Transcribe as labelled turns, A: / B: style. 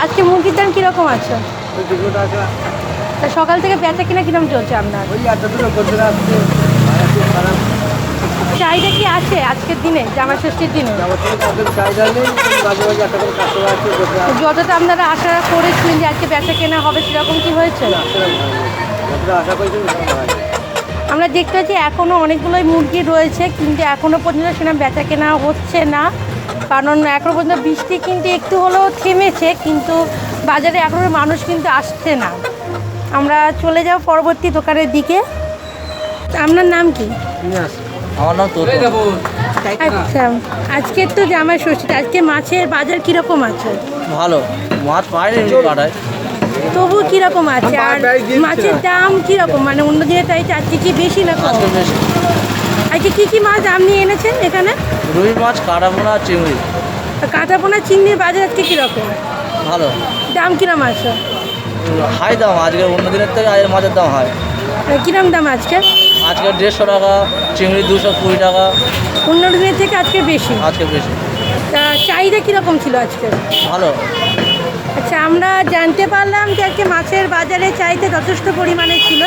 A: আজকে মুরগির দাম কীরকম আছে? তা সকাল থেকে বেচা কিনা কিরকম চলছে আপনার? চাহিদা কি আছে আজকের দিনে, জামা ষষ্ঠীর দিনে? যতটা আপনারা আশা করেছিলেন যে আজকে বেচা কেনা হবে সেরকম কি হয়েছে? আমরা দেখতে পাচ্ছি এখনও অনেকগুলোই মুরগি রয়েছে, কিন্তু এখনও পর্যন্ত সেরকম বেচা কেনা হচ্ছে না, কারণ এখনও পর্যন্ত বৃষ্টি কিন্তু একটু হলেও থেমেছে, কিন্তু বাজারে এখনও মানুষ কিন্তু আসছে না। আমরা চলে যাব পরবর্তী দোকানের দিকে। আপনার নাম কি?
B: আমার নাম তো
A: আচ্ছা, আজকের তো জামাই ষষ্ঠী, আজকে মাছের বাজার কীরকম আছে?
B: ভালো, মাছ পাইনি কাটায়,
A: তবু কীরকম আছে? আর মাছের দাম কীরকম, মানে অন্য দিনের চাইতে আজকে কি বেশি না কম?
B: আজকে বেশি।
A: আজকে কী কী মাছ আপনি এনেছেন এখানে?
B: রুই মাছ, কাটাপোনা, চিংড়ি।
A: কাঁটাপোনা চিংড়ির বাজার আজকে কীরকম?
B: ভালো,
A: দাম কিরম আছে?
B: হাই দাম আজকে, অন্য দিনের থেকে আজকের মাছের দাম হয়।
A: কিরম দাম আজকে?
B: আজকে 150 টাকা, চিংড়ি 220 টাকা।
A: অন্য দিনের থেকে আজকে বেশি?
B: আজকে বেশি।
A: তা চাহিদা কীরকম ছিল আজকে?
B: ভালো।
A: আচ্ছা, আমরা জানতে পারলাম যে আজকে মাছের বাজারে চাহিদা যথেষ্ট পরিমাণে ছিল।